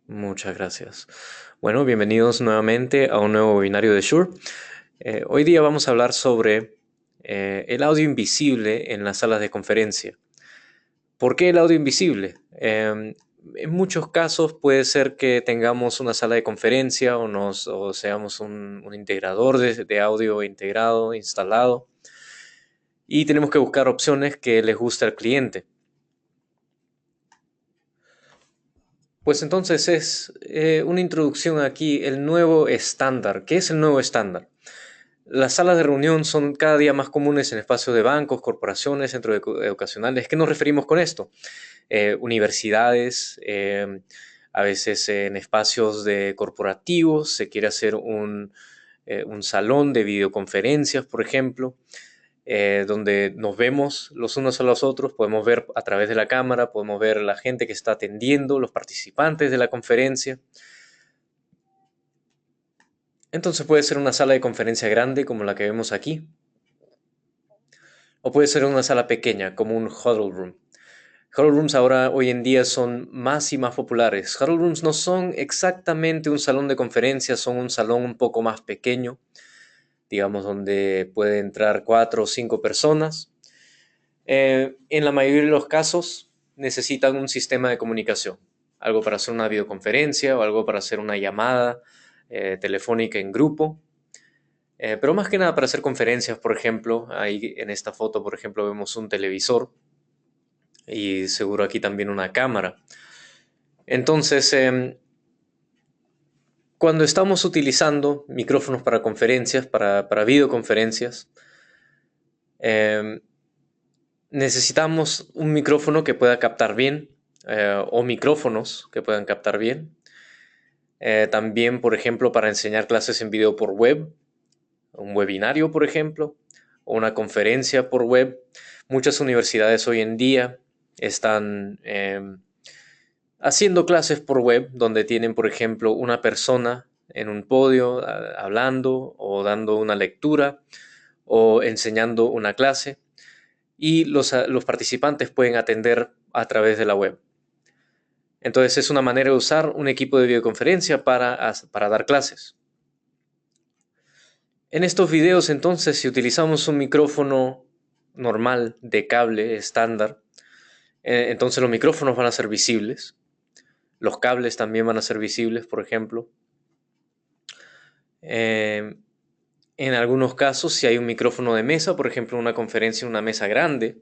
Muchas gracias. Bueno, bienvenidos nuevamente a un nuevo webinario de Shure. Hoy día vamos a hablar sobre el audio invisible en las salas de conferencia. ¿Por qué el audio invisible? En muchos casos puede ser que tengamos una sala de conferencia o seamos un integrador de audio integrado, instalado, y tenemos que buscar opciones que les guste al cliente. Pues entonces es una introducción aquí, el nuevo estándar. ¿Qué es el nuevo estándar? Las salas de reunión son cada día más comunes en espacios de bancos, corporaciones, centros educacionales. ¿Qué nos referimos con esto? Universidades, a veces en espacios de corporativos, se quiere hacer un salón de videoconferencias, por ejemplo, donde nos vemos los unos a los otros, podemos ver a través de la cámara, podemos ver la gente que está atendiendo, los participantes de la conferencia. Entonces puede ser una sala de conferencia grande como la que vemos aquí, o puede ser una sala pequeña como un huddle room. Huddle rooms ahora hoy en día son más y más populares. Huddle rooms no son exactamente un salón de conferencias, son un salón un poco más pequeño, digamos donde puede entrar 4 o 5 personas. En la mayoría de los casos necesitan un sistema de comunicación, algo para hacer una videoconferencia o algo para hacer una llamada telefónica en grupo. Pero más que nada para hacer conferencias, por ejemplo, ahí en esta foto, por ejemplo, vemos un televisor y seguro aquí también una cámara. Entonces, cuando estamos utilizando micrófonos para conferencias, para videoconferencias, eh, necesitamos un micrófono que pueda captar bien o micrófonos que puedan captar bien. También, por ejemplo, para enseñar clases en video por web, un webinario, por ejemplo, o una conferencia por web. Muchas universidades hoy en día están haciendo clases por web donde tienen, por ejemplo, una persona en un podio hablando o dando una lectura o enseñando una clase y los participantes pueden atender a través de la web. Entonces es una manera de usar un equipo de videoconferencia para dar clases. En estos videos entonces, si utilizamos un micrófono normal de cable estándar, entonces los micrófonos van a ser visibles, los cables también van a ser visibles, por ejemplo. En algunos casos, si hay un micrófono de mesa, por ejemplo, una conferencia en una mesa grande,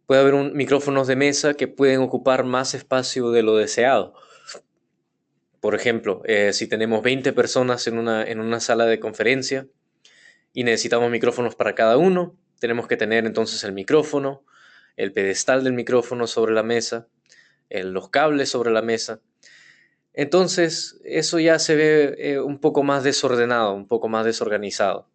puede haber micrófonos de mesa que pueden ocupar más espacio de lo deseado. Por ejemplo, si tenemos 20 personas en una sala de conferencia y necesitamos micrófonos para cada uno, tenemos que tener entonces el micrófono, el pedestal del micrófono sobre la mesa, los cables sobre la mesa. Entonces, eso ya se ve un poco más desordenado, un poco más desorganizado.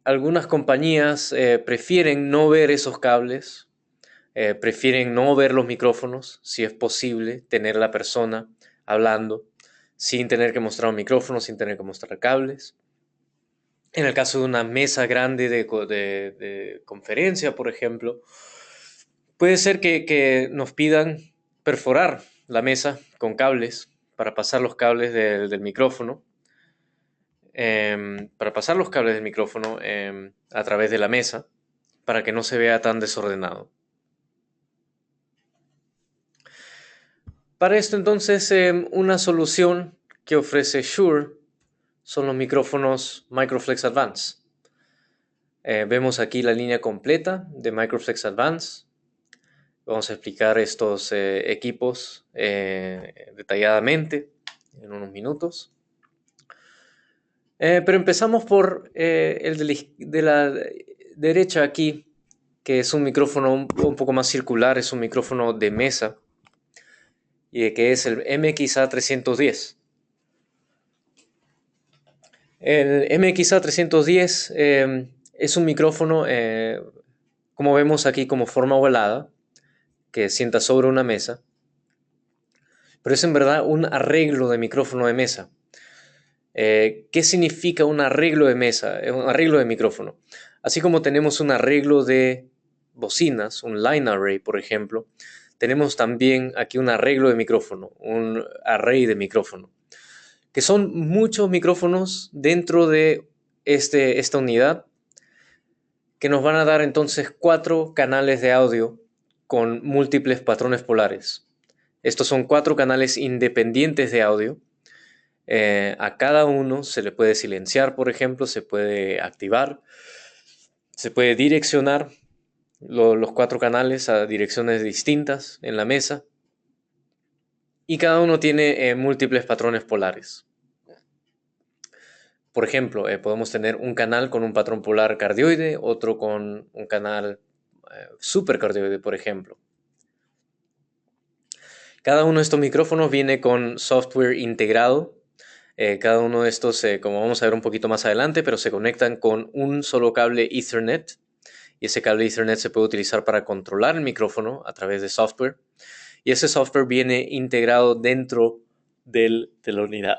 Algunas compañías prefieren no ver esos cables, prefieren no ver los micrófonos, si es posible, tener a la persona hablando sin tener que mostrar un micrófono, sin tener que mostrar cables. En el caso de una mesa grande de conferencia, por ejemplo, puede ser que nos pidan perforar la mesa con cables para pasar los cables del micrófono, a través de la mesa, para que no se vea tan desordenado. Para esto entonces, una solución que ofrece Shure son los micrófonos Microflex Advance. Vemos aquí la línea completa de Microflex Advance. Vamos a explicar estos equipos detalladamente en unos minutos. Pero empezamos por el de la derecha aquí, que es un micrófono un poco más circular, es un micrófono de mesa, y que es el MXA310. El MXA310 es un micrófono, como vemos aquí, como forma ovalada, que sienta sobre una mesa, pero es en verdad un arreglo de micrófono de mesa. ¿Qué significa un arreglo de mesa? Un arreglo de micrófono. Así como tenemos un arreglo de bocinas, un line array, por ejemplo, tenemos también aquí un arreglo de micrófono, un array de micrófono, que son muchos micrófonos dentro de esta unidad que nos van a dar entonces 4 canales de audio con múltiples patrones polares. Estos son 4 canales independientes de audio. A cada uno se le puede silenciar, por ejemplo, se puede activar, se puede direccionar los 4 canales a direcciones distintas en la mesa, y cada uno tiene múltiples patrones polares. Por ejemplo, podemos tener un canal con un patrón polar cardioide, otro con un canal supercardioide, por ejemplo. Cada uno de estos micrófonos viene con software integrado. Cada uno de estos, como vamos a ver un poquito más adelante, pero se conectan con un solo cable Ethernet. Y ese cable Ethernet se puede utilizar para controlar el micrófono a través de software. Y ese software viene integrado dentro de la unidad.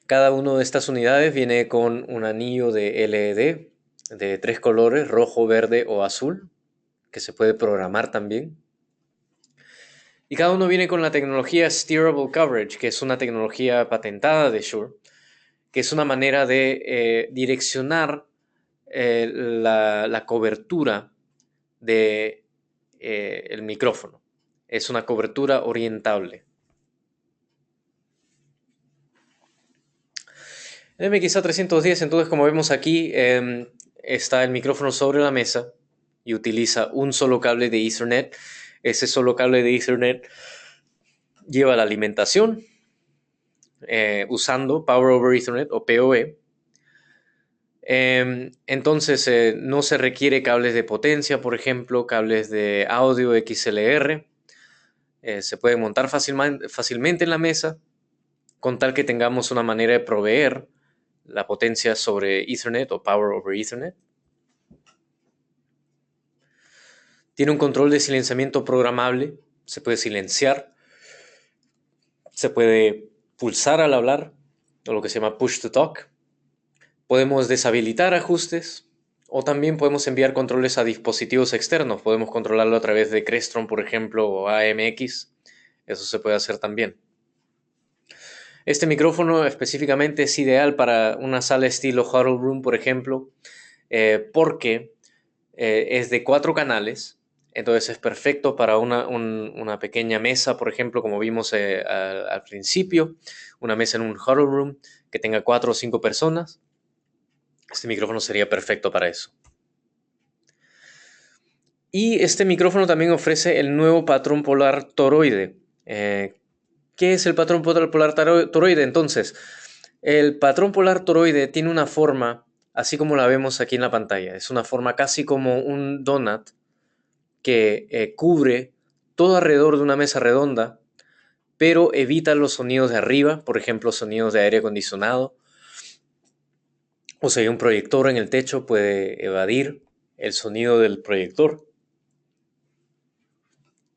Cada una de estas unidades viene con un anillo de LED de 3 colores, rojo, verde o azul, que se puede programar también. Y cada uno viene con la tecnología Steerable Coverage, que es una tecnología patentada de Shure, que es una manera de direccionar la cobertura de el micrófono. Es una cobertura orientable. El MXA310, entonces, como vemos aquí, está el micrófono sobre la mesa y utiliza un solo cable de Ethernet. Ese solo cable de Ethernet lleva la alimentación usando Power over Ethernet o PoE. Entonces no se requiere cables de potencia, por ejemplo, cables de audio XLR. Se puede montar fácilmente en la mesa, con tal que tengamos una manera de proveer la potencia sobre Ethernet o Power over Ethernet. Tiene un control de silenciamiento programable. Se puede silenciar, se puede pulsar al hablar, o lo que se llama push to talk. Podemos deshabilitar ajustes, o también podemos enviar controles a dispositivos externos. Podemos controlarlo a través de Crestron, por ejemplo, o AMX. Eso se puede hacer también. Este micrófono específicamente es ideal para una sala estilo huddle room, por ejemplo, porque es de 4 canales. Entonces es perfecto para una pequeña mesa, por ejemplo, como vimos al principio, una mesa en un huddle room que tenga 4 o 5 personas. Este micrófono sería perfecto para eso. Y este micrófono también ofrece el nuevo patrón polar toroide. ¿Qué es el patrón polar toroide? Entonces, el patrón polar toroide tiene una forma, así como la vemos aquí en la pantalla. Es una forma casi como un donut que cubre todo alrededor de una mesa redonda, pero evita los sonidos de arriba, por ejemplo, sonidos de aire acondicionado. O si hay un proyector en el techo, puede evadir el sonido del proyector.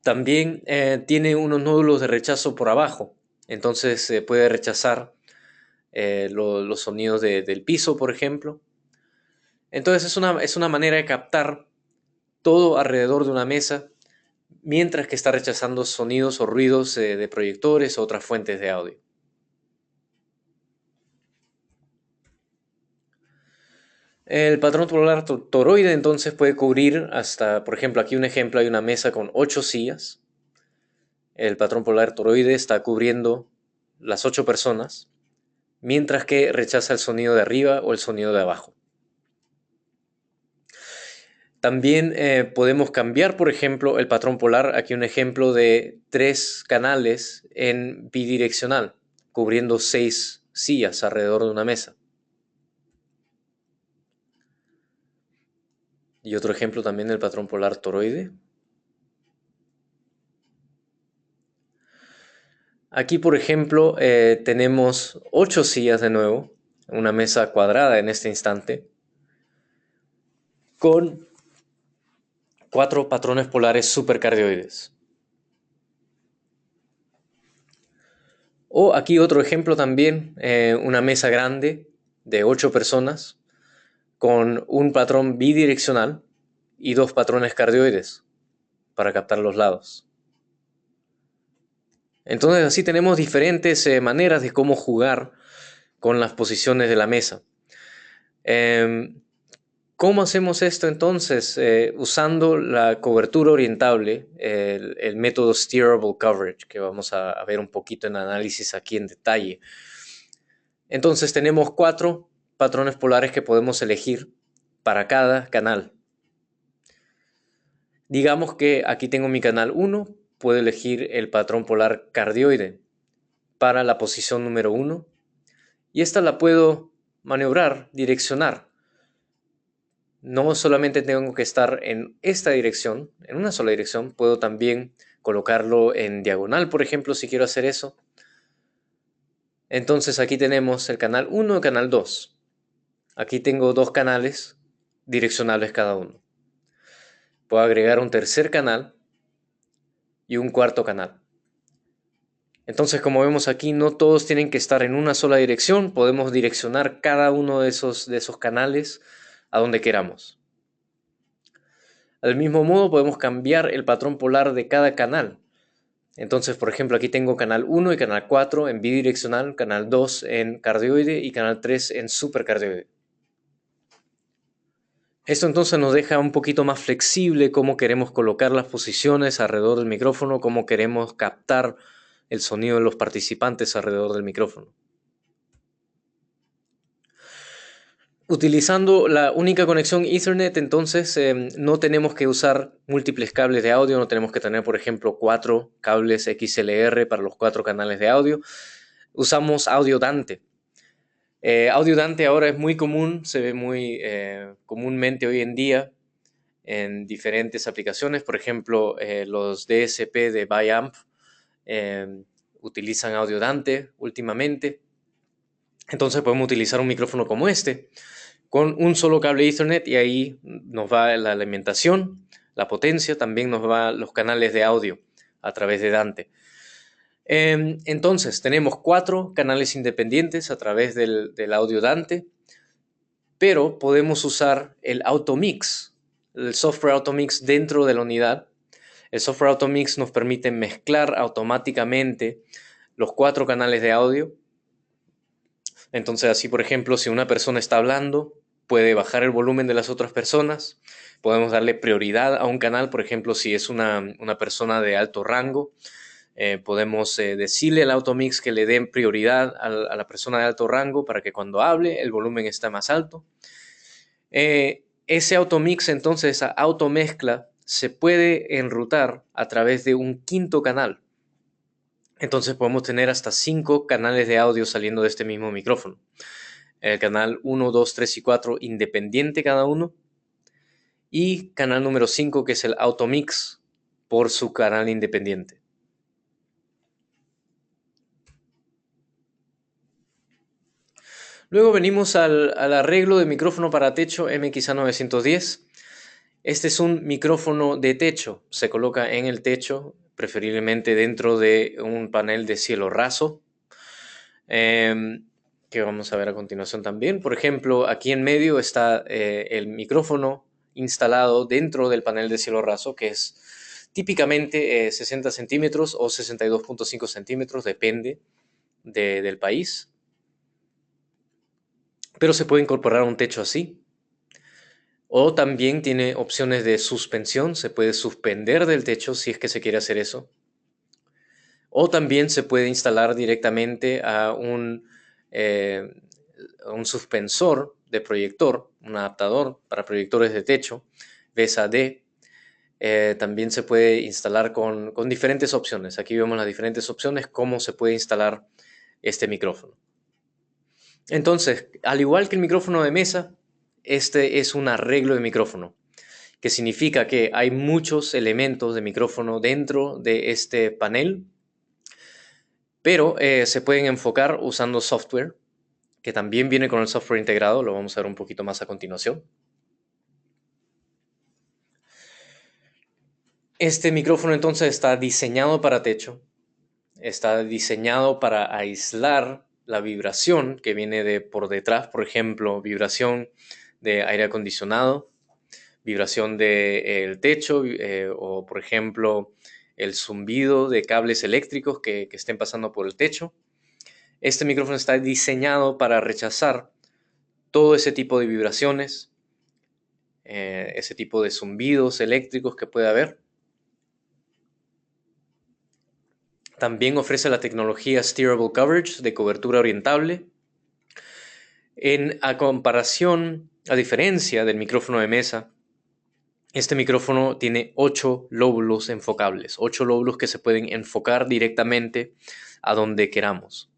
También tiene unos nódulos de rechazo por abajo, entonces se puede rechazar los sonidos del piso, por ejemplo. Entonces es una manera de captar todo alrededor de una mesa, mientras que está rechazando sonidos o ruidos de proyectores o otras fuentes de audio. El patrón polar toroide entonces puede cubrir hasta, por ejemplo, aquí un ejemplo, hay una mesa con 8 sillas. El patrón polar toroide está cubriendo las 8 personas, mientras que rechaza el sonido de arriba o el sonido de abajo. También podemos cambiar, por ejemplo, el patrón polar. Aquí un ejemplo de 3 canales en bidireccional, cubriendo 6 sillas alrededor de una mesa. Y otro ejemplo también del patrón polar toroide. Aquí, por ejemplo, tenemos 8 sillas de nuevo, una mesa cuadrada en este instante, con 4 patrones polares supercardioides. O aquí otro ejemplo también, una mesa grande de 8 personas con un patrón bidireccional y 2 patrones cardioides para captar los lados. Entonces así tenemos diferentes maneras de cómo jugar con las posiciones de la mesa. ¿Cómo hacemos esto entonces? Usando la cobertura orientable, el método Steerable Coverage, que vamos a ver un poquito en análisis aquí en detalle. Entonces tenemos 4 patrones polares que podemos elegir para cada canal. Digamos que aquí tengo mi canal 1, puedo elegir el patrón polar cardioide para la posición número 1 y esta la puedo maniobrar, direccionar. No solamente tengo que estar en esta dirección, en una sola dirección, puedo también colocarlo en diagonal, por ejemplo, si quiero hacer eso. Entonces aquí tenemos el canal 1 y el canal 2. Aquí tengo 2 canales direccionables cada uno. Puedo agregar un tercer canal y un cuarto canal. Entonces, como vemos aquí, no todos tienen que estar en una sola dirección. Podemos direccionar cada uno de esos canales a donde queramos. Del mismo modo, podemos cambiar el patrón polar de cada canal. Entonces, por ejemplo, aquí tengo canal 1 y canal 4 en bidireccional, canal 2 en cardioide y canal 3 en supercardioide. Esto entonces nos deja un poquito más flexible cómo queremos colocar las posiciones alrededor del micrófono, cómo queremos captar el sonido de los participantes alrededor del micrófono. Utilizando la única conexión Ethernet, entonces no tenemos que usar múltiples cables de audio, no tenemos que tener, por ejemplo, 4 cables XLR para los 4 canales de audio. Usamos Audio Dante. Audio Dante ahora es muy común, se ve muy comúnmente hoy en día en diferentes aplicaciones. Por ejemplo, los DSP de Biamp utilizan Audio Dante últimamente. Entonces podemos utilizar un micrófono como este con un solo cable Ethernet y ahí nos va la alimentación, la potencia, también nos va los canales de audio a través de Dante. Entonces tenemos 4 canales independientes a través del audio Dante, pero podemos usar el Automix, el software Automix dentro de la unidad. El software Automix nos permite mezclar automáticamente los 4 canales de audio. Entonces así, por ejemplo, si una persona está hablando, puede bajar el volumen de las otras personas. Podemos darle prioridad a un canal, por ejemplo, si es una persona de alto rango. Podemos decirle al Automix que le den prioridad a la persona de alto rango para que cuando hable el volumen esté más alto. Ese Automix, entonces, esa automezcla, se puede enrutar a través de un quinto canal. Entonces podemos tener hasta 5 canales de audio saliendo de este mismo micrófono. El canal 1, 2, 3 y 4 independiente cada uno. Y canal número 5 que es el Automix por su canal independiente. Luego venimos al arreglo de micrófono para techo MXA910. Este es un micrófono de techo. Se coloca en el techo, preferiblemente dentro de un panel de cielo raso. Que vamos a ver a continuación también. Por ejemplo, aquí en medio está el micrófono instalado dentro del panel de cielo raso, que es típicamente 60 centímetros o 62.5 centímetros, depende del país. Pero se puede incorporar un techo así. O también tiene opciones de suspensión, se puede suspender del techo si es que se quiere hacer eso. O también se puede instalar directamente a un suspensor de proyector, un adaptador para proyectores de techo, VSAD. También se puede instalar con diferentes opciones. Aquí vemos las diferentes opciones, cómo se puede instalar este micrófono. Entonces, al igual que el micrófono de mesa, este es un arreglo de micrófono, que significa que hay muchos elementos de micrófono dentro de este panel, pero se pueden enfocar usando software, que también viene con el software integrado, lo vamos a ver un poquito más a continuación. Este micrófono entonces está diseñado para techo, está diseñado para aislar la vibración que viene de por detrás, por ejemplo, vibración de aire acondicionado, vibración del techo o, por ejemplo, el zumbido de cables eléctricos que estén pasando por el techo. Este micrófono está diseñado para rechazar todo ese tipo de vibraciones, ese tipo de zumbidos eléctricos que puede haber. También ofrece la tecnología Steerable Coverage de cobertura orientable. A diferencia del micrófono de mesa, este micrófono tiene 8 lóbulos enfocables, 8 lóbulos que se pueden enfocar directamente a donde queramos.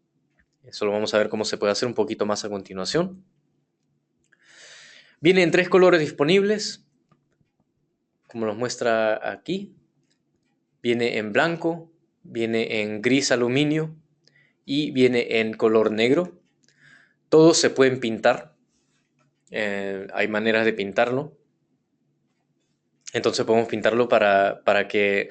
Eso lo vamos a ver cómo se puede hacer un poquito más a continuación. Viene en 3 colores disponibles, como nos muestra aquí. Viene en blanco, viene en gris aluminio y viene en color negro. Todos se pueden pintar. Hay maneras de pintarlo. Entonces podemos pintarlo para que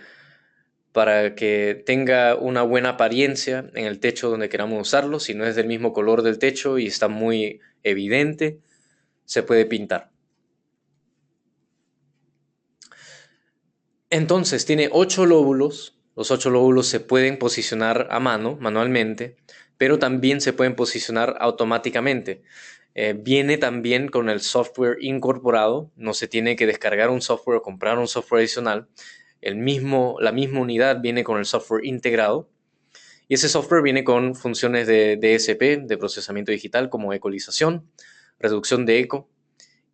tenga una buena apariencia en el techo donde queramos usarlo. Si no es del mismo color del techo y está muy evidente, se puede pintar. Entonces tiene 8 lóbulos. Los 8 lóbulos se pueden posicionar a mano, manualmente, pero también se pueden posicionar automáticamente. Viene también con el software incorporado. No se tiene que descargar un software o comprar un software adicional. La misma unidad viene con el software integrado. Y ese software viene con funciones de DSP, de procesamiento digital, como ecualización, reducción de eco,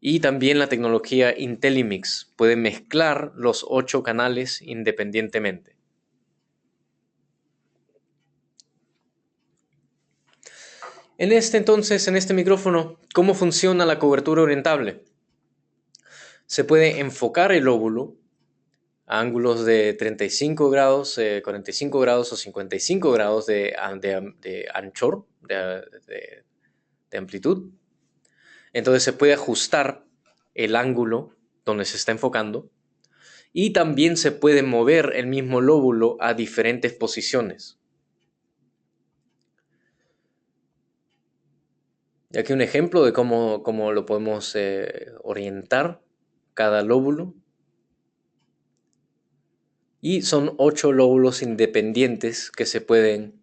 y también la tecnología IntelliMix. Puede mezclar los 8 canales independientemente. En este micrófono, ¿cómo funciona la cobertura orientable? Se puede enfocar el lóbulo a ángulos de 35 grados, 45 grados o 55 grados de anchor, de amplitud. Entonces se puede ajustar el ángulo donde se está enfocando y también se puede mover el mismo lóbulo a diferentes posiciones. Y aquí un ejemplo de cómo lo podemos orientar cada lóbulo. Y son 8 lóbulos independientes que se pueden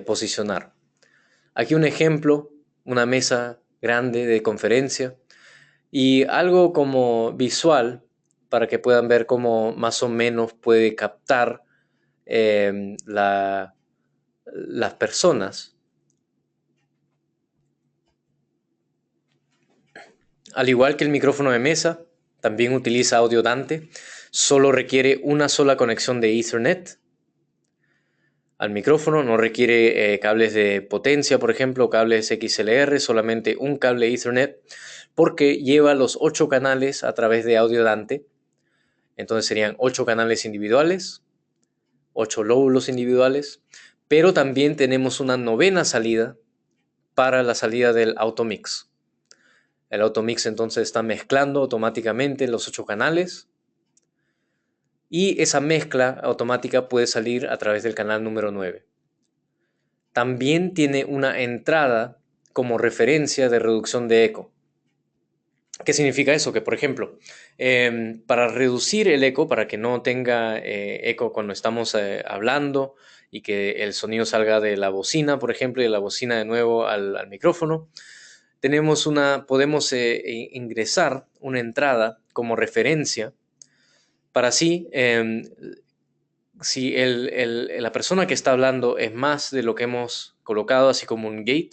posicionar. Aquí un ejemplo, una mesa grande de conferencia y algo como visual para que puedan ver cómo más o menos puede captar las personas. Al igual que el micrófono de mesa, también utiliza audio Dante. Solo requiere una sola conexión de Ethernet al micrófono. No requiere cables de potencia, por ejemplo, cables XLR, solamente un cable Ethernet, porque lleva los 8 canales a través de audio Dante. Entonces serían 8 canales individuales, 8 lóbulos individuales, pero también tenemos una 9ª salida para la salida del Automix. El Automix entonces está mezclando automáticamente los 8 canales y esa mezcla automática puede salir a través del canal número 9. También tiene una entrada como referencia de reducción de eco. ¿Qué significa eso? Que, por ejemplo, para reducir el eco, para que no tenga eco cuando estamos hablando y que el sonido salga de la bocina, por ejemplo, y de la bocina de nuevo al micrófono, podemos ingresar una entrada como referencia para así, si la persona que está hablando es más de lo que hemos colocado, así como un gate,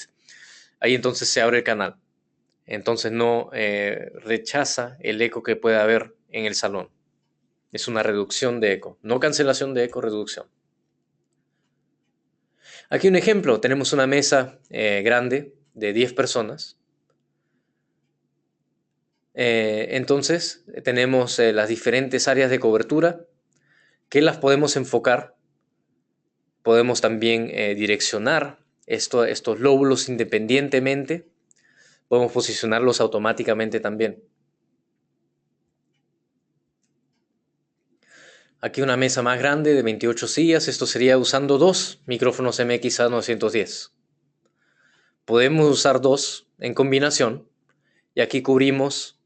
ahí entonces se abre el canal. Entonces no rechaza el eco que pueda haber en el salón. Es una reducción de eco, no cancelación de eco, reducción. Aquí un ejemplo, tenemos una mesa grande de 10 personas. Entonces tenemos las diferentes áreas de cobertura que las podemos enfocar. Podemos también direccionar estos lóbulos independientemente. Podemos posicionarlos automáticamente también. Aquí una mesa más grande de 28 sillas. Esto sería usando 2 micrófonos MXA910. Podemos usar 2 en combinación y aquí cubrimos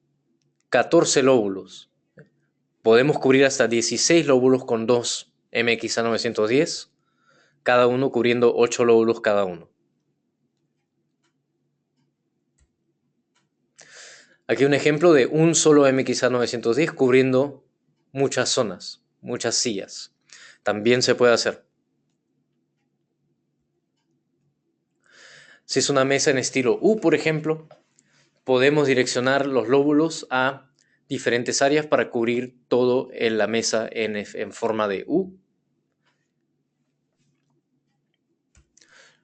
14 lóbulos. Podemos cubrir hasta 16 lóbulos con dos MXA 910, cada uno cubriendo 8 lóbulos cada uno. Aquí un ejemplo de un solo MXA 910 cubriendo muchas zonas, muchas sillas. También se puede hacer. Si es una mesa en estilo U, por ejemplo, podemos direccionar los lóbulos a diferentes áreas para cubrir todo en la mesa en forma de U.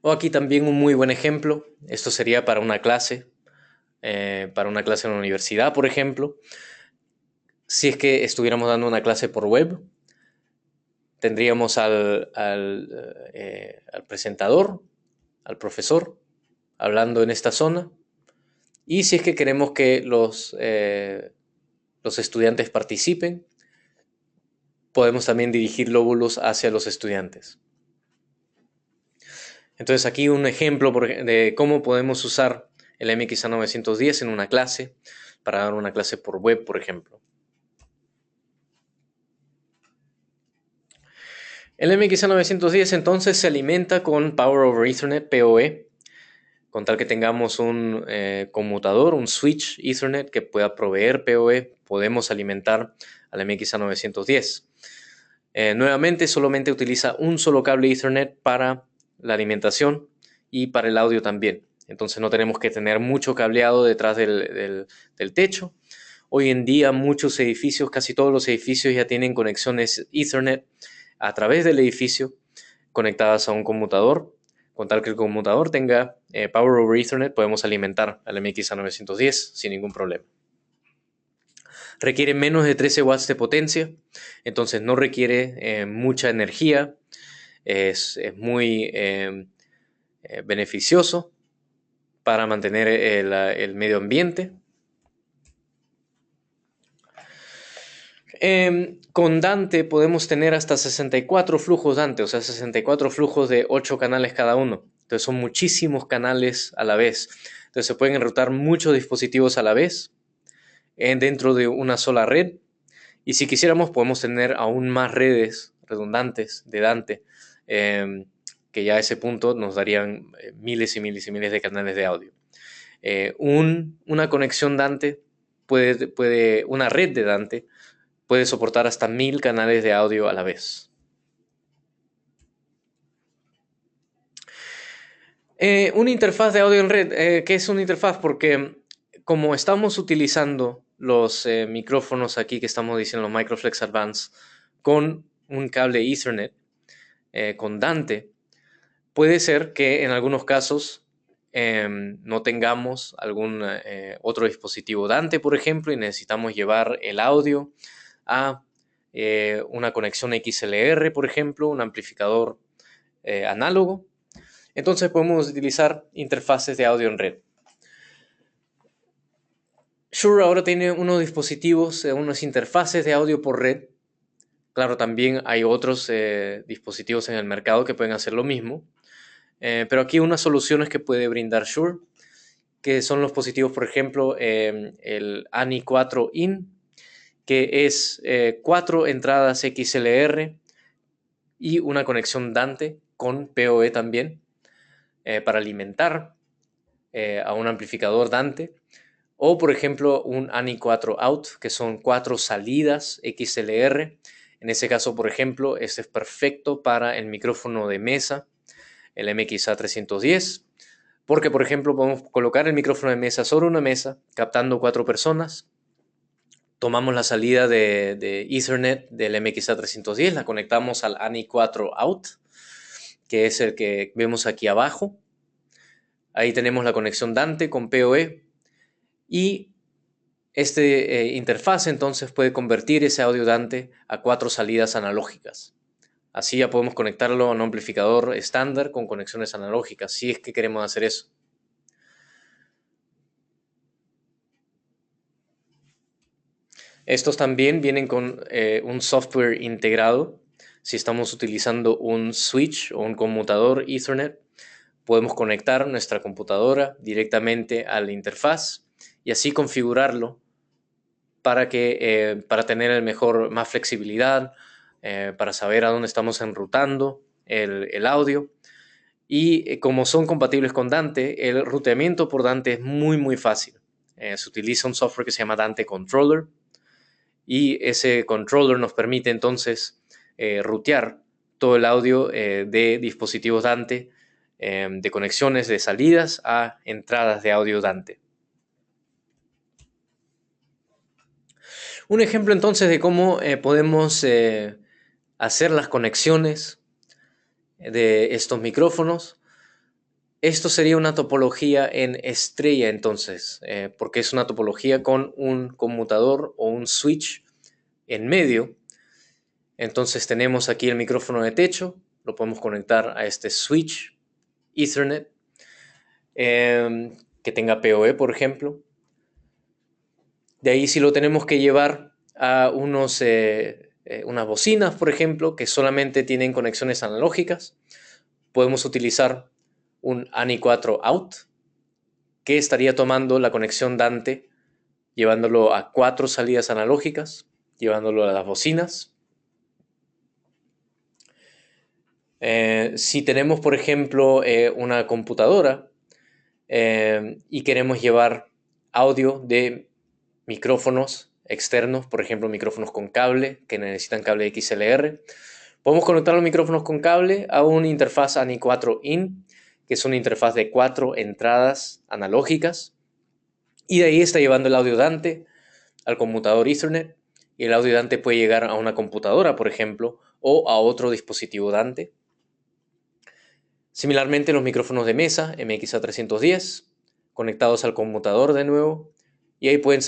O aquí también un muy buen ejemplo, esto sería para una clase en la universidad, por ejemplo. Si es que estuviéramos dando una clase por web, tendríamos al presentador, al profesor, hablando en esta zona. Y si es que queremos que los estudiantes participen, podemos también dirigir lóbulos hacia los estudiantes. Entonces aquí un ejemplo de cómo podemos usar el MXA 910 en una clase, para dar una clase por web, por ejemplo. El MXA 910 entonces se alimenta con Power over Ethernet, PoE, con tal que tengamos un conmutador, un switch Ethernet que pueda proveer PoE, podemos alimentar al MXA 910. Nuevamente solamente utiliza un solo cable Ethernet para la alimentación y para el audio también. Entonces no tenemos que tener mucho cableado detrás del techo. Hoy en día muchos edificios, casi todos los edificios ya tienen conexiones Ethernet a través del edificio conectadas a un conmutador. Con tal que el conmutador tenga Power over Ethernet, podemos alimentar al MXA 910 sin ningún problema. Requiere menos de 13 watts de potencia, entonces no requiere mucha energía, es muy beneficioso para mantener el medio ambiente. Con Dante podemos tener hasta 64 flujos Dante, o sea, 64 flujos de 8 canales cada uno. Entonces son muchísimos canales a la vez. Entonces se pueden enrutar muchos dispositivos a la vez dentro de una sola red. Y si quisiéramos podemos tener aún más redes redundantes de Dante, que ya a ese punto nos darían miles y miles y miles de canales de audio. Una conexión Dante una red de Dante puede soportar hasta 1000 canales de audio a la vez. Una interfaz de audio en red. ¿Qué es una interfaz? Porque como estamos utilizando los micrófonos aquí que estamos diciendo, los Microflex Advance, con un cable Ethernet, con Dante, puede ser que en algunos casos no tengamos algún otro dispositivo Dante, por ejemplo, y necesitamos llevar el audio a una conexión XLR, por ejemplo, un amplificador análogo. Entonces podemos utilizar interfaces de audio en red. Shure ahora tiene unos dispositivos, unas interfaces de audio por red. Claro, también hay otros dispositivos en el mercado que pueden hacer lo mismo. Pero aquí unas soluciones que puede brindar Shure, que son los dispositivos, por ejemplo, el ANI 4 IN, que es 4 entradas XLR y una conexión Dante con PoE también, para alimentar a un amplificador Dante. O, por ejemplo, un ANI 4 Out, que son 4 salidas XLR. En ese caso, por ejemplo, este es perfecto para el micrófono de mesa, el MXA 310, porque, por ejemplo, podemos colocar el micrófono de mesa sobre una mesa, captando 4 personas. Tomamos la salida de Ethernet del MXA 310, la conectamos al ANI 4 Out, que es el que vemos aquí abajo. Ahí tenemos la conexión Dante con PoE. Y este interfaz entonces puede convertir ese audio Dante a 4 salidas analógicas. Así ya podemos conectarlo a un amplificador estándar con conexiones analógicas, si es que queremos hacer eso. Estos también vienen con un software integrado. Si estamos utilizando un switch o un conmutador Ethernet, podemos conectar nuestra computadora directamente a la interfaz y así configurarlo para tener más flexibilidad, para saber a dónde estamos enrutando el audio. Y como son compatibles con Dante, el ruteamiento por Dante es muy fácil. Se utiliza un software que se llama Dante Controller y ese controller nos permite entonces rutear todo el audio de dispositivos Dante, de conexiones de salidas a entradas de audio Dante. Un ejemplo entonces de cómo podemos hacer las conexiones de estos micrófonos. Esto sería una topología en estrella entonces, porque es una topología con un conmutador o un switch en medio. Entonces tenemos aquí el micrófono de techo, lo podemos conectar a este switch Ethernet que tenga PoE, por ejemplo. De ahí si lo tenemos que llevar a unas bocinas, por ejemplo, que solamente tienen conexiones analógicas, podemos utilizar un ANI 4 out, que estaría tomando la conexión Dante, llevándolo a 4 salidas analógicas, llevándolo a las bocinas. Si tenemos, por ejemplo, una computadora y queremos llevar audio de micrófonos externos, por ejemplo, micrófonos con cable que necesitan cable XLR, podemos conectar los micrófonos con cable a una interfaz ANI 4 in, que es una interfaz de 4 entradas analógicas, y de ahí está llevando el audio Dante al conmutador Ethernet, y el audio Dante puede llegar a una computadora, por ejemplo, o a otro dispositivo Dante. Similarmente, los micrófonos de mesa MXA310 conectados al conmutador de nuevo, y ahí puede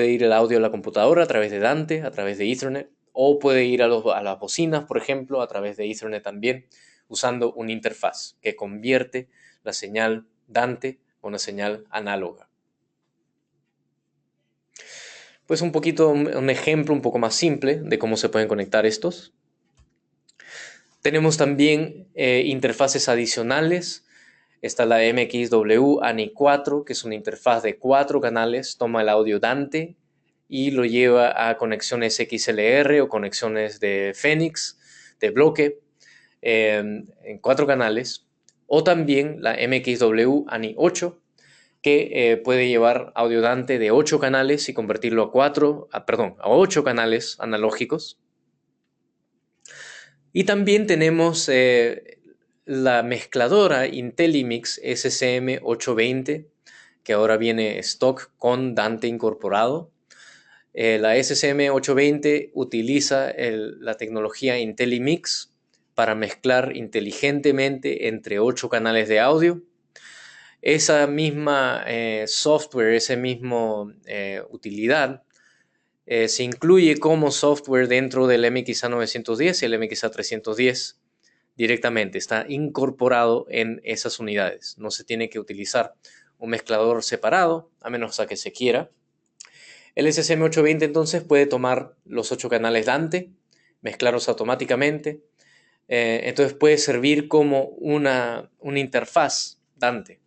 ir el audio a la computadora a través de Dante, a través de Ethernet, o puede ir a las bocinas, por ejemplo, a través de Ethernet también, usando una interfaz que convierte la señal Dante a una señal análoga. Pues un ejemplo un poco más simple de cómo se pueden conectar estos. Tenemos también interfaces adicionales. Está la MXW ANI 4, que es una interfaz de 4 canales, toma el audio Dante y lo lleva a conexiones XLR o conexiones de Phoenix, de bloque, en 4 canales. O también la MXW ANI 8, que puede llevar audio Dante de 8 canales y convertirlo a 8 canales analógicos. Y también tenemos la mezcladora IntelliMix SCM820, que ahora viene stock con Dante incorporado. La SCM820 utiliza la tecnología IntelliMix para mezclar inteligentemente entre 8 canales de audio. Esa misma software, esa misma utilidad se incluye como software dentro del MXA910 y el MXA310 directamente. Está incorporado en esas unidades. No se tiene que utilizar un mezclador separado, a menos a que se quiera. El SCM820 entonces puede tomar los 8 canales Dante, mezclarlos automáticamente. Entonces puede servir como una interfaz Dante.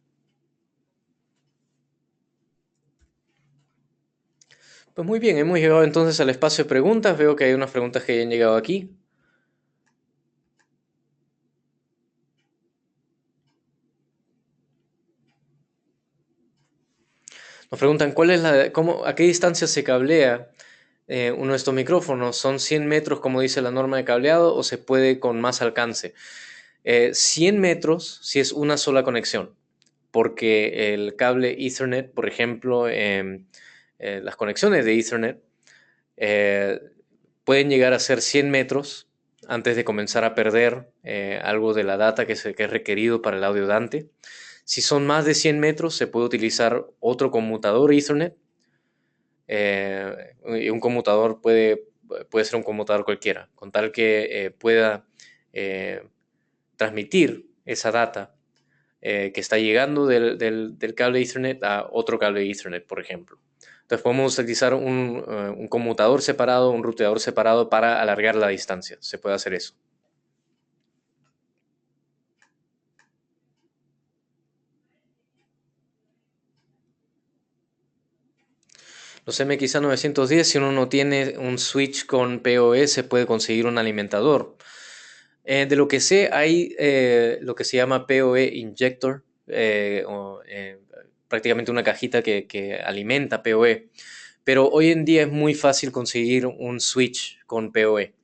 Pues muy bien, hemos llegado entonces al espacio de preguntas. Veo que hay unas preguntas que ya han llegado aquí. Nos preguntan a qué distancia se cablea uno de estos micrófonos. ¿Son 100 metros como dice la norma de cableado o se puede con más alcance? 100 metros si es una sola conexión, porque el cable Ethernet, por ejemplo, las conexiones de Ethernet eh, pueden llegar a ser 100 metros antes de comenzar a perder algo de la data que es requerido para el audio Dante. Si son más de 100 metros, se puede utilizar otro conmutador Ethernet. Un conmutador puede ser un conmutador cualquiera, con tal que pueda transmitir esa data que está llegando del cable Ethernet a otro cable Ethernet, por ejemplo. Entonces podemos utilizar un conmutador separado, un ruteador separado para alargar la distancia. Se puede hacer eso. Los MXA910, si uno no tiene un switch con PoE, se puede conseguir un alimentador. De lo que sé, hay lo que se llama PoE Injector, prácticamente una cajita que alimenta PoE. Pero hoy en día es muy fácil conseguir un switch con PoE.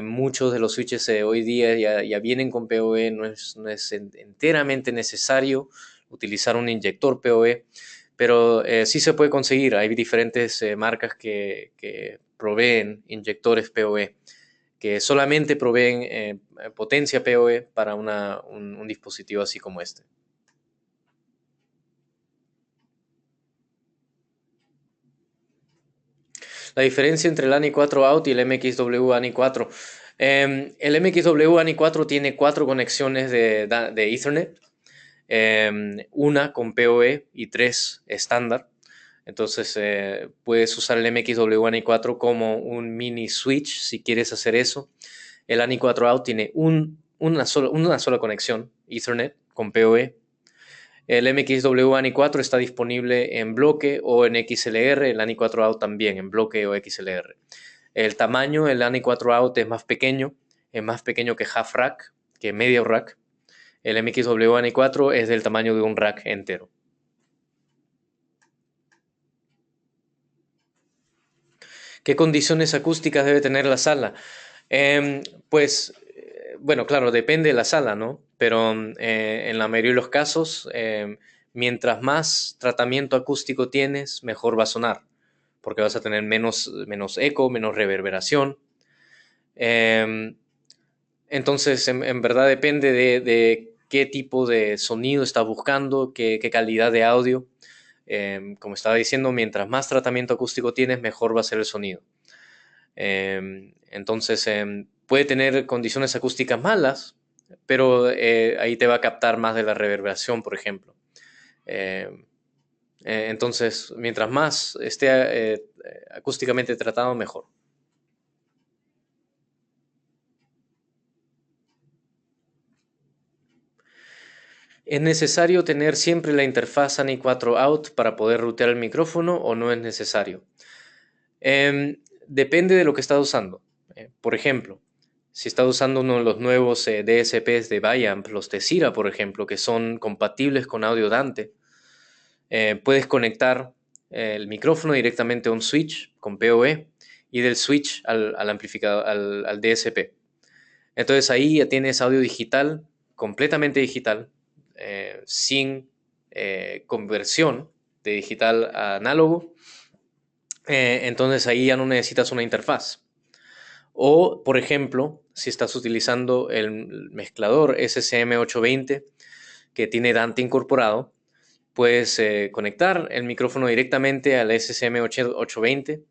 Muchos de los switches hoy día ya vienen con PoE, no es enteramente necesario utilizar un inyector PoE, pero sí se puede conseguir. Hay diferentes marcas que proveen inyectores PoE, que solamente proveen potencia PoE para un dispositivo así como este. La diferencia entre el ANI 4 Out y el MXW ANI 4. El MXW ANI 4 tiene 4 conexiones de Ethernet, una con PoE y 3 estándar. Entonces puedes usar el MXW ANI 4 como un mini switch si quieres hacer eso. El ANI 4 Out tiene una sola conexión Ethernet con PoE. El MXW ANI 4 está disponible en bloque o en XLR, el ANI 4 Out también en bloque o XLR. El tamaño, el ANI 4 Out es más pequeño que half rack, que medio rack. El MXW ANI 4 es del tamaño de un rack entero. ¿Qué condiciones acústicas debe tener la sala? Pues, bueno, claro, depende de la sala, ¿no? Pero en la mayoría de los casos, mientras más tratamiento acústico tienes, mejor va a sonar, porque vas a tener menos eco, menos reverberación. Em, entonces, en verdad depende de qué tipo de sonido estás buscando, qué calidad de audio. Como estaba diciendo, mientras más tratamiento acústico tienes, mejor va a ser el sonido. Entonces, puede tener condiciones acústicas malas, pero ahí te va a captar más de la reverberación, por ejemplo. Em, entonces, mientras más esté acústicamente tratado, mejor. ¿Es necesario tener siempre la interfaz ANI 4 out para poder rutear el micrófono o no es necesario? Depende de lo que estás usando. Por ejemplo, si estás usando uno de los nuevos DSPs de Viamp, los Tesira, por ejemplo, que son compatibles con audio Dante, puedes conectar el micrófono directamente a un switch con PoE y del switch al amplificador, al DSP. Entonces ahí ya tienes audio digital, completamente digital, sin conversión de digital a análogo. Entonces ahí ya no necesitas una interfaz. O, por ejemplo, si estás utilizando el mezclador SCM820 que tiene Dante incorporado, puedes conectar el micrófono directamente al SCM820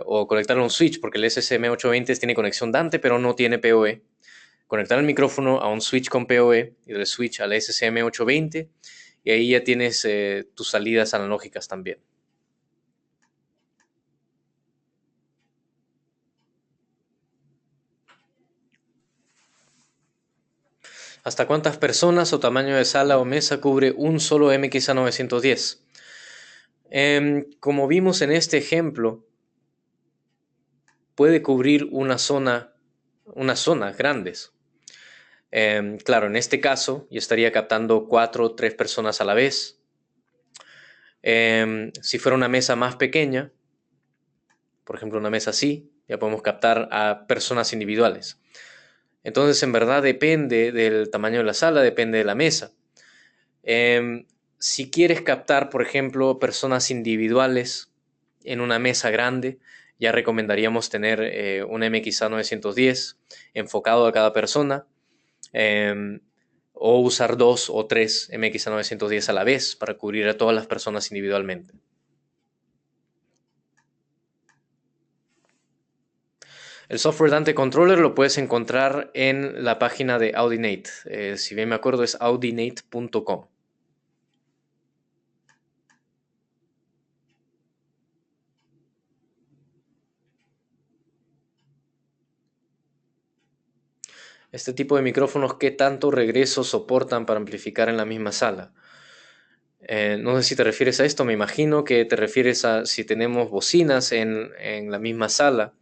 o conectarlo a un switch, porque el SCM820 tiene conexión Dante, pero no tiene PoE. Conectar el micrófono a un switch con PoE y del switch al SCM820 y ahí ya tienes tus salidas analógicas también. ¿Hasta cuántas personas o tamaño de sala o mesa cubre un solo MXA910? Como vimos en este ejemplo, puede cubrir unas zonas grandes. Claro, en este caso yo estaría captando 4 o 3 personas a la vez. Si fuera una mesa más pequeña, por ejemplo una mesa así, ya podemos captar a personas individuales. Entonces en verdad depende del tamaño de la sala, depende de la mesa. Si quieres captar, por ejemplo, personas individuales en una mesa grande, ya recomendaríamos tener un MXA 910 enfocado a cada persona, o usar 2 o 3 MXA 910 a la vez para cubrir a todas las personas individualmente. El software Dante Controller lo puedes encontrar en la página de Audinate. Si bien me acuerdo es audinate.com. Este tipo de micrófonos, ¿qué tanto regreso soportan para amplificar en la misma sala? No sé si te refieres a esto, me imagino que te refieres a si tenemos bocinas en la misma sala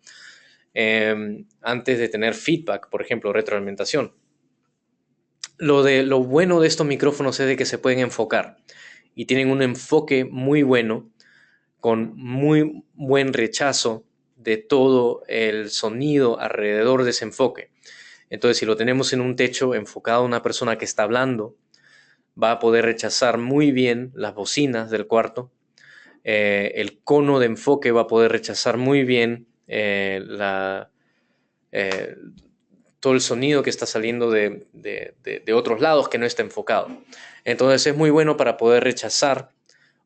antes de tener feedback, por ejemplo, retroalimentación. Lo bueno de estos micrófonos es de que se pueden enfocar y tienen un enfoque muy bueno con muy buen rechazo de todo el sonido alrededor de ese enfoque. Entonces, si lo tenemos en un techo enfocado a una persona que está hablando, va a poder rechazar muy bien las bocinas del cuarto. El cono de enfoque va a poder rechazar muy bien eh, todo el sonido que está saliendo de otros lados que no está enfocado. Entonces es muy bueno para poder rechazar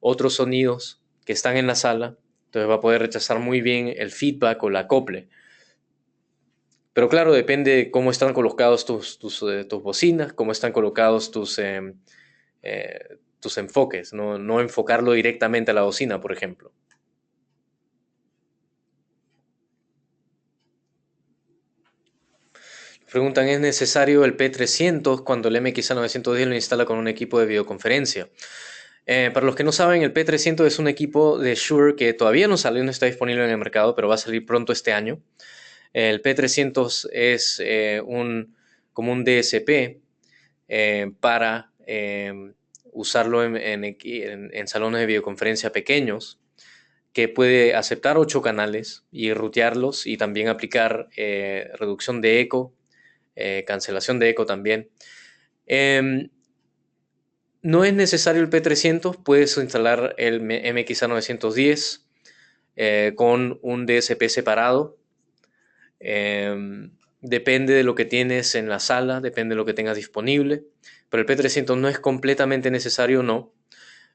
otros sonidos que están en la sala. Entonces va a poder rechazar muy bien el feedback o el acople. Pero claro, depende de cómo están colocados tus bocinas, cómo están colocados tus enfoques, no enfocarlo directamente a la bocina, por ejemplo. Preguntan, ¿es necesario el P300 cuando el MXA910 lo instala con un equipo de videoconferencia? Para los que no saben, el P300 es un equipo de Shure que todavía no salió, no está disponible en el mercado, pero va a salir pronto este año. El P300 es como un DSP para usarlo en salones de videoconferencia pequeños, que puede aceptar 8 canales y rutearlos y también aplicar reducción de eco, cancelación de eco también. Eh, no es necesario el P300, puedes instalar el MXA910 con un DSP separado. Depende de lo que tienes en la sala, depende de lo que tengas disponible, pero el P300 no es completamente necesario, no.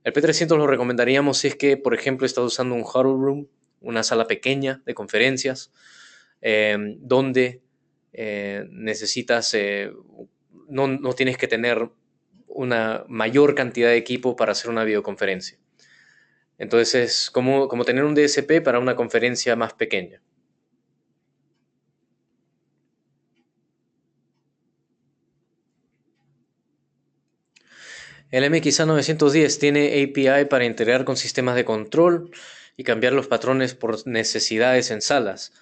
El P300 lo recomendaríamos si es que, por ejemplo, estás usando un huddle room, una sala pequeña de conferencias, donde necesitas, no tienes que tener una mayor cantidad de equipo para hacer una videoconferencia. Entonces es como tener un DSP para una conferencia más pequeña. El MXA 910 tiene API para integrar con sistemas de control y cambiar los patrones por necesidades en salas.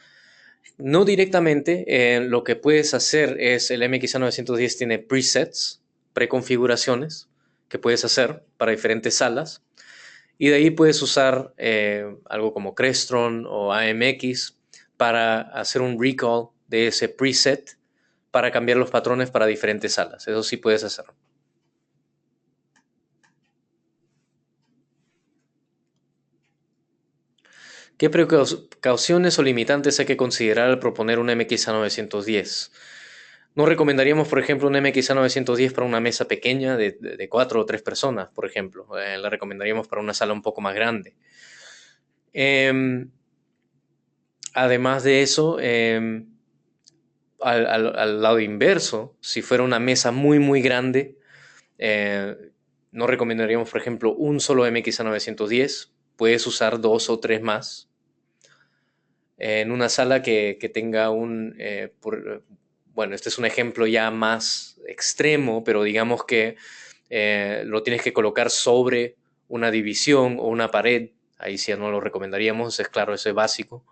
No directamente, lo que puedes hacer es el MXA 910 tiene presets, preconfiguraciones que puedes hacer para diferentes salas y de ahí puedes usar algo como Crestron o AMX para hacer un recall de ese preset para cambiar los patrones para diferentes salas. Eso sí puedes hacer. ¿Qué precauciones o limitantes hay que considerar al proponer un MXA 910? No recomendaríamos, por ejemplo, un MXA 910 para una mesa pequeña de 4 o 3 personas, por ejemplo. La recomendaríamos para una sala un poco más grande. Además de eso, al lado inverso, si fuera una mesa muy, muy grande, eh, no recomendaríamos, por ejemplo, un solo MXA 910. Puedes usar 2 o 3 más en una sala que tenga bueno, este es un ejemplo ya más extremo, pero digamos que lo tienes que colocar sobre una división o una pared. Ahí sí no lo recomendaríamos, es claro, eso es básico.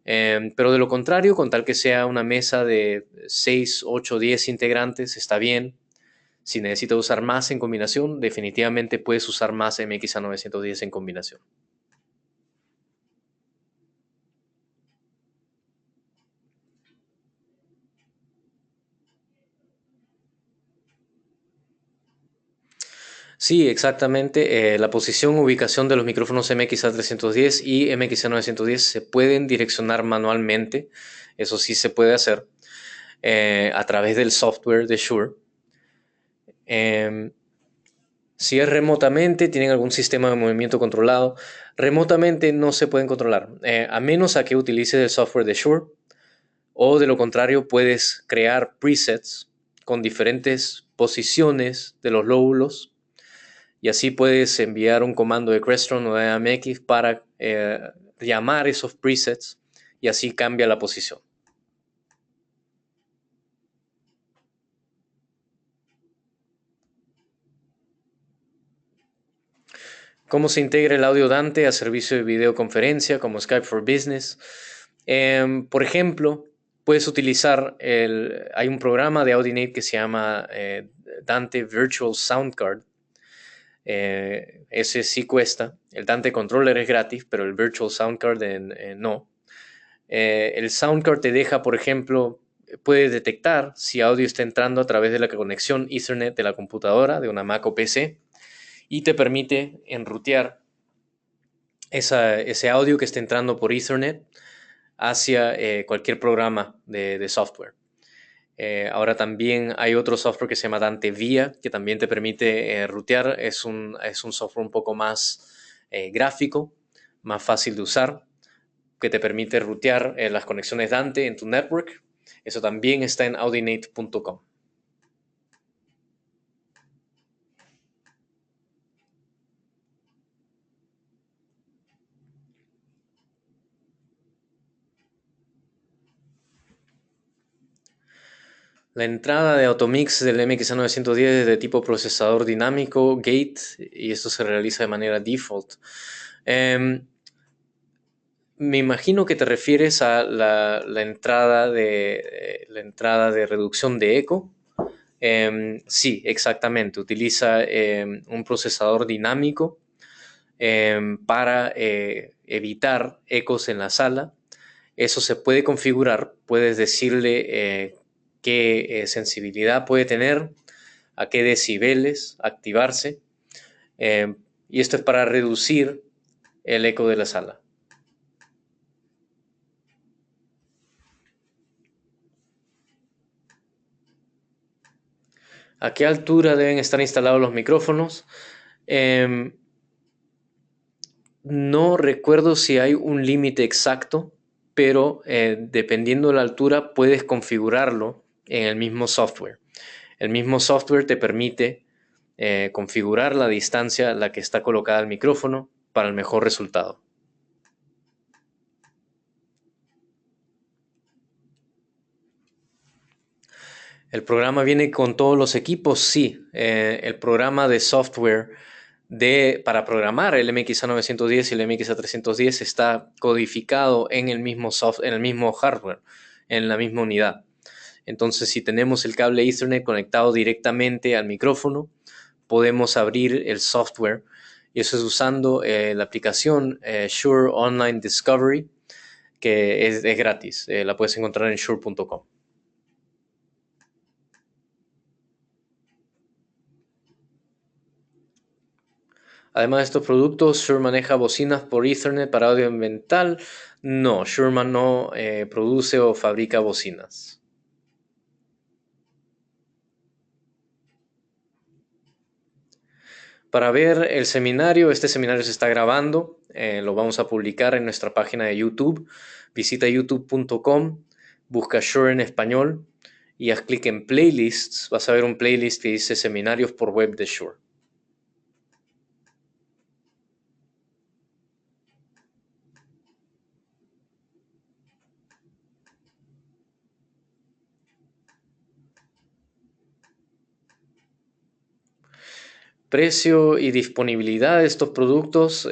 Pero de lo contrario, con tal que sea una mesa de 6, 8, 10 integrantes, está bien. Si necesitas usar más en combinación, definitivamente puedes usar más MXA 910 en combinación. Sí, exactamente. La posición, ubicación de los micrófonos MXA310 y MXA910 se pueden direccionar manualmente. Eso sí se puede hacer a través del software de Shure. Si es remotamente, tienen algún sistema de movimiento controlado. Remotamente no se pueden controlar, a menos a que utilices el software de Shure. O de lo contrario, puedes crear presets con diferentes posiciones de los lóbulos y así puedes enviar un comando de Crestron o de AMX para llamar esos presets y así cambia la posición. ¿Cómo se integra el audio Dante a servicio de videoconferencia como Skype for Business? Por ejemplo, puedes utilizar hay un programa de Audinate que se llama Dante Virtual Sound Card. Ese sí cuesta. El Dante Controller es gratis, pero el Virtual Sound Card no. El Sound Card te deja, por ejemplo, puede detectar si audio está entrando a través de la conexión Ethernet de la computadora, de una Mac o PC, y te permite enrutear ese audio que está entrando por Ethernet hacia cualquier programa de software. Ahora también hay otro software que se llama Dante Via, que también te permite rutear. Es un software un poco más gráfico, más fácil de usar, que te permite rutear las conexiones Dante en tu network. Eso también está en audinate.com. La entrada de Automix del MXA910 es de tipo procesador dinámico, gate, y esto se realiza de manera default. Me imagino que te refieres a la entrada de reducción de eco. Sí, exactamente. Utiliza un procesador dinámico para evitar ecos en la sala. Eso se puede configurar. Puedes decirle qué sensibilidad puede tener, a qué decibeles activarse. Y esto es para reducir el eco de la sala. ¿A qué altura deben estar instalados los micrófonos? No recuerdo si hay un límite exacto, pero dependiendo de la altura puedes configurarlo en el mismo software. El mismo software te permite configurar la distancia a la que está colocada el micrófono para el mejor resultado. ¿El programa viene con todos los equipos? Sí. El programa de software para programar el MXA910 y el MXA310 está codificado en el mismo hardware, en la misma unidad. Entonces, si tenemos el cable Ethernet conectado directamente al micrófono, podemos abrir el software, y eso es usando la aplicación Shure Online Discovery, que es gratis. La puedes encontrar en shure.com. Además de estos productos, Shure maneja bocinas por Ethernet para audio ambiental. No, Shure no produce o fabrica bocinas. Para ver el seminario, este seminario se está grabando, lo vamos a publicar en nuestra página de YouTube. Visita youtube.com, busca Shure en español y haz clic en playlists. Vas a ver un playlist que dice seminarios por web de Shure. Precio y disponibilidad de estos productos.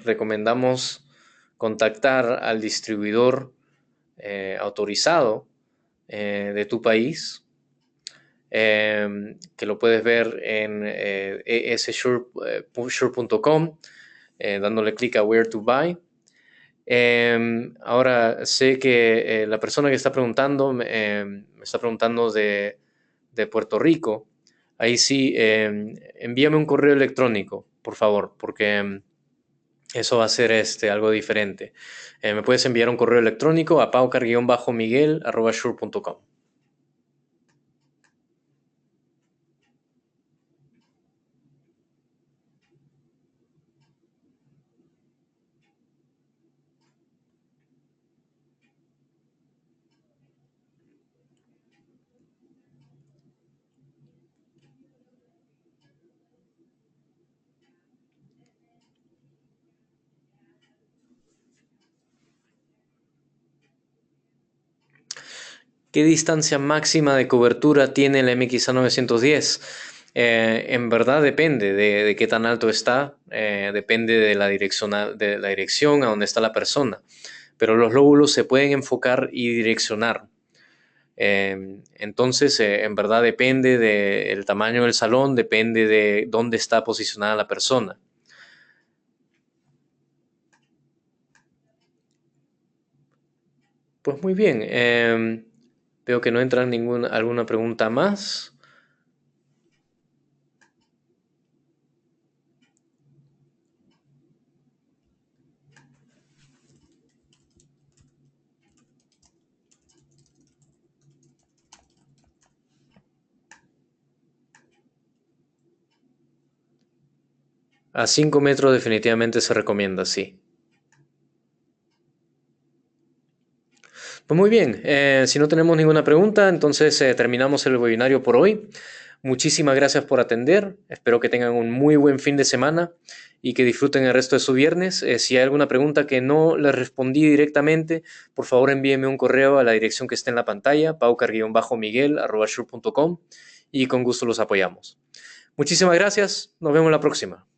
Recomendamos contactar al distribuidor autorizado de tu país, que lo puedes ver en eshure.com, dándole clic a Where to Buy. Ahora sé que la persona que está preguntando me está preguntando de Puerto Rico. Ahí sí, envíame un correo electrónico, por favor, porque eso va a ser algo diferente. Me puedes enviar un correo electrónico a paucar-miguel@shure.com. ¿Qué distancia máxima de cobertura tiene el MXA910? En verdad depende de qué tan alto está, depende de de la dirección a donde está la persona, pero los lóbulos se pueden enfocar y direccionar. Entonces, en verdad depende del tamaño del salón, depende de dónde está posicionada la persona. Pues muy bien, veo que no entra alguna pregunta más. A 5 metros definitivamente se recomienda, sí. Pues muy bien, si no tenemos ninguna pregunta, entonces terminamos el webinario por hoy. Muchísimas gracias por atender, espero que tengan un muy buen fin de semana y que disfruten el resto de su viernes. Si hay alguna pregunta que no les respondí directamente, por favor envíenme un correo a la dirección que está en la pantalla, paucar-miguel@shure.com, y con gusto los apoyamos. Muchísimas gracias, nos vemos la próxima.